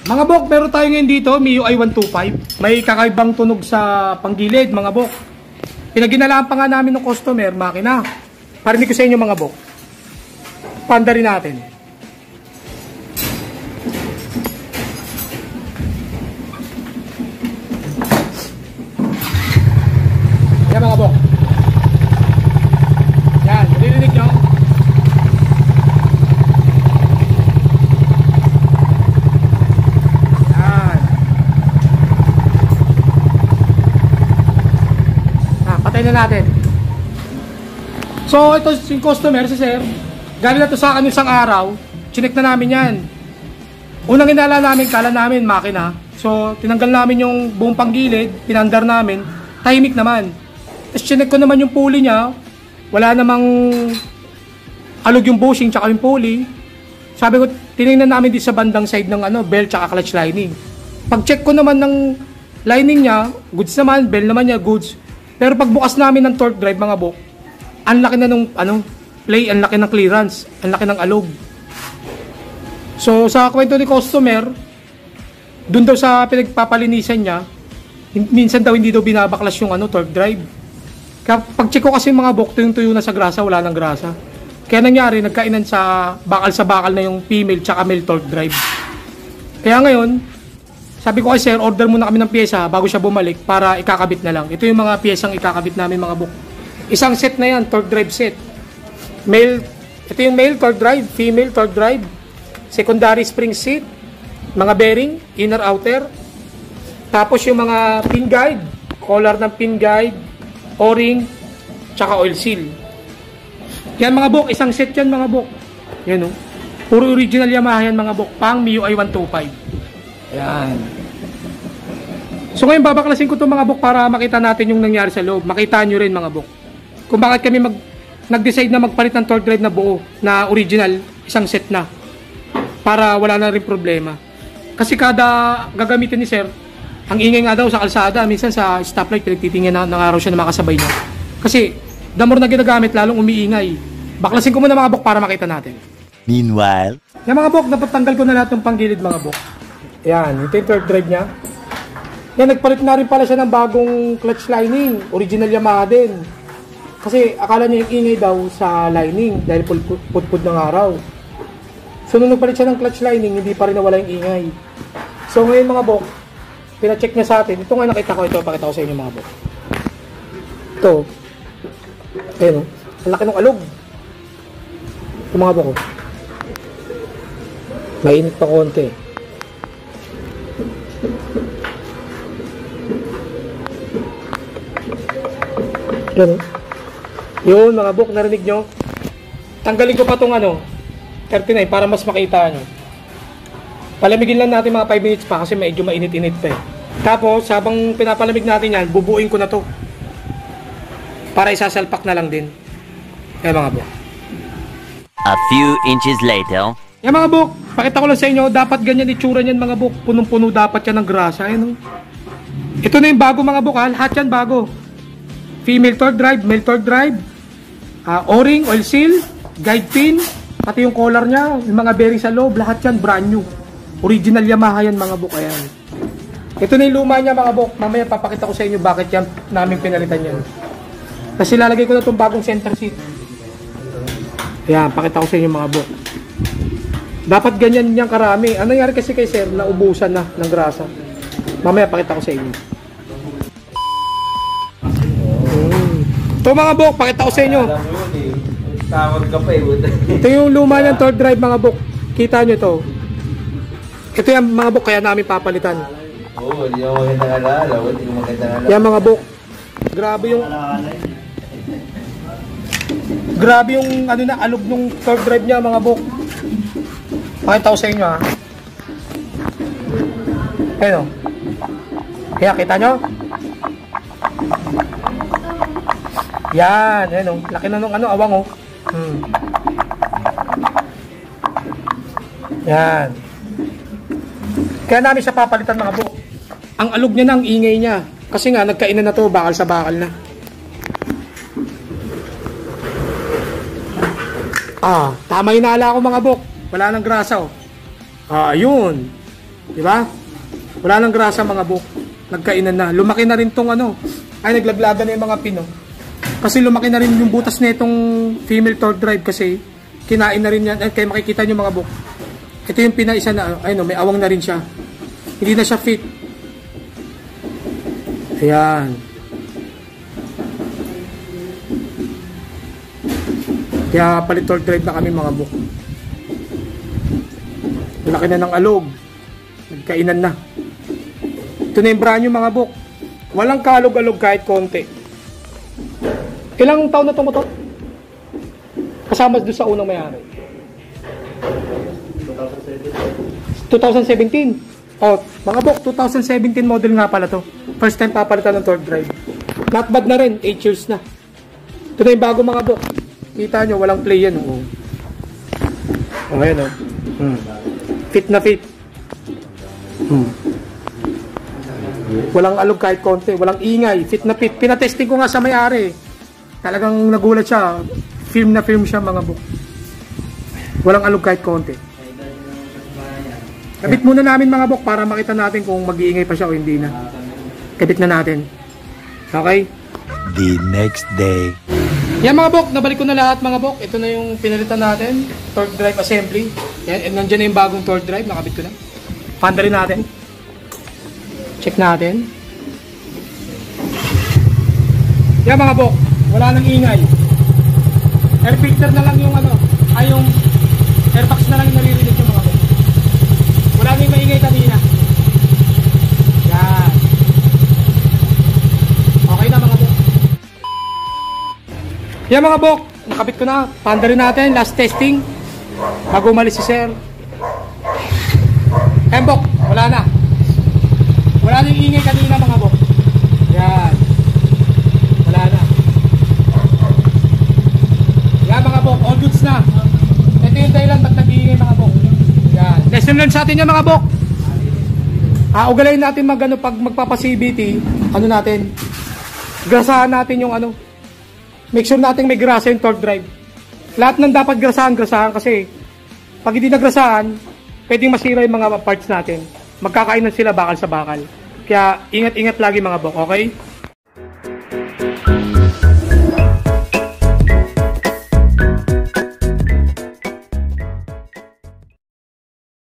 Mga bok, meron tayo ngayon dito, MIUI 125. May kakaibang tunog sa panggilid, mga bok. Pinaginalaan pa nga namin ng customer, makina. Parinig ko sa inyo, mga bok. Panda rin natin. Yan, mga bok. Yan, narinig nyo? Na natin. So ito yung customer si sir, galing na to sa akin isang araw, chinek na namin yan. Unang inala namin, kala namin makina, so tinanggal namin yung buong panggilid, pinandar namin, tahimik naman. Tapos chinek ko naman yung pulley niya, wala namang alog yung bushing tsaka yung pulley. Sabi ko, tinignan namin dito sa bandang side ng belt tsaka clutch lining. Pag check ko naman ng lining niya, goods naman, belt naman niya, goods. Pero pagbukas namin ng torque drive, mga bok, ang laki na nung play, ang laki ng clearance, ang laki ng alog. So sa kwento ni customer, dun daw sa pinagpapalinisan niya, minsan daw hindi daw binabaklas yung torque drive. Kaya pag check ko kasi, mga bok, tuyo na sa grasa, wala nang grasa. Kaya nangyari, nagkainan sa bakal na yung female tsaka male torque drive. Kaya ngayon, sabi ko kay sir, order muna kami ng pyesa bago siya bumalik para ikakabit na lang. Ito yung mga pyesang ikakabit namin, mga bok. Isang set na yan, torque drive set. Male, ito yung male torque drive, female torque drive, secondary spring seat, mga bearing, inner outer. Tapos yung mga pin guide, collar ng pin guide, o-ring, tsaka oil seal. Yan, mga bok, isang set yan, mga bok. Yan o. Puro original Yamaha yan, mga bok, pang MIUI 125. Yan. So ngayon babaklasin ko itong mga bok para makita natin yung nangyari sa loob. Makita nyo rin, mga bok, kung bakit kami nag-decide na magpalit ng torque drive na buo, na original, isang set na, para wala na rin problema. Kasi kada gagamitin ni sir, ang ingay nga daw sa kalsada, minsan sa stoplight pinagtitingin ng araw siya na makasabay niya. Kasi the more na ginagamit, lalong umiingay. Baklasin ko muna, mga bok, para makita natin. Meanwhile, yan, mga bok, napatanggal ko na lahat ng panggilid, mga bok. Yan, ito yung torque drive niya. Yan, nagpalit na rin pala siya ng bagong clutch lining. Original Yamaha din. Kasi akala niya yung ingay daw sa lining dahil putpud ng araw. So nung nagpalit siya ng clutch lining, hindi pa rin nawala yung ingay. So ngayon, mga bok, pina-check niya sa atin. Ito nga nakita ko, ito pakita ko sa inyo, mga bok. Ito. Ayan o. Ang laki ng alog. Ito, mga bok. Mainit pa konti. Yan. Yun, mga bok, narinig nyo? Tanggalin ko pa itong 39 para mas makita nyo. Palamigin lang natin mga 5 minutes pa kasi medyo mainit-init pa eh. Tapos, habang pinapalamig natin yan, bubuin ko na to para isasalpak na lang din. Yan, mga bok. A few inches later. Yan, mga bok, pakita ko lang sa inyo, dapat ganyan itsura niyan, mga bok. Punong-puno dapat yan ng grasa. Ayan, ito na yung bago, mga bok, ha? Lahat yan bago. Female torque drive, male torque drive, o-ring, oil seal, guide pin, pati yung collar niya, yung mga bearing sa loob, lahat yan brand new. Original Yamaha yan, mga bok. Ayan. Ito na yung luma niya, mga bok. Mamaya papakita ko sa inyo bakit yan namin pinalitan yan. Kasi lalagay ko na itong bagong center seat. Ayan, pakita ko sa inyo, mga bok. Dapat ganyan niyang karami. Ano nangyari kasi kay sir, naubusan na ng grasa. Mamaya pakita ko sa inyo. Ito, mga bok, pakita ko sa inyo. Tawag ka pa eh. Ito yung luma ng torque drive, mga bok. Kita nyo ito. Ito yung mga bok, kaya namin papalitan. Oo, hindi mo magandang alala. Hindi mo magandang alala. Yan, mga bok. Grabe yung alog ng torque drive niya, mga bok. Pakita ko sa inyo, ha. Ayan o. Kaya kita nyo? Yan, ayan o. Laki na nung awang o. Yan. Kaya namin siya papalitan, mga bok. Ang alog niya na, ang ingay niya. Kasi nga, nagkainan na to, bakal sa bakal na. Tama yung nala ko, mga bok. Wala nang grasa, oh. Yun. Di ba? Wala nang grasa mga buk. Nagkainan na. Lumaki na rin tong ano. Ay, naglaglaga na yung mga pino. Kasi lumaki na rin yung butas na itong female torque drive kasi kinain na rin yan. Ay, kaya makikita nyo mga buk. Ito yung pinaisa na, ay no, may awang na rin siya. Hindi na siya fit. Ayan. Kaya palit torque drive na kami mga buk. Laki na ng alog. Nagkainan na. Ito na yung brand new mga buk. Walang kalog-alog kahit konti. Ilang taon na itong motor? Kasama doon sa unang may-ari. 2017. Oh, mga buk, 2017 model nga pala to. First time papalitan ng torque drive. Not bad na rin, 8 years na. Ito na yung bago mga buk. Kita nyo, walang play yan. Oh. Okay, no? Fit na fit. Walang alog kahit konti. Walang ingay. Fit na fit. Pinatesting ko nga sa may-ari. Talagang nagulat siya. Firm na firm siya mga buk. Walang alog kahit konti. Kabit muna namin mga buk para makita natin kung mag-iingay pa siya o hindi na. Kabit na natin. Okay? The next day. Yan mga bok, nabalik ko na lahat mga bok. Ito na yung pinalitan natin. Torque drive assembly. Yan, and nandiyan na yung bagong torque drive. Nakabit ko na. Panda rin natin. Check natin. Yan mga bok, wala nang ingay. Air filter na lang yung ano. Ay yung airbox na lang yung naririnig yung mga bok. Wala nang maingay kanina. Yan. Okay na mga bok. Yan mga bok, nakabit ko na. Panda rin natin, last testing. Bago umalis si sir. Yan bok, wala na. Wala nang ingay kanina mga bok. Yan. Wala na. Yan mga bok, all goods na. Ito yung dahilan ba't nag-iingay mga bok. Yan. Lesson learned sa atin yan mga bok. Ugalayin natin pag magpapa-CVT, ano natin, grasahan natin yung ano. Make sure natin may grasa yung torque drive. Lahat ng dapat grasahan kasi pag hindi nagrasahan, pwedeng masira yung mga parts natin. Magkakainan sila bakal sa bakal. Kaya ingat-ingat lagi mga bok, okay?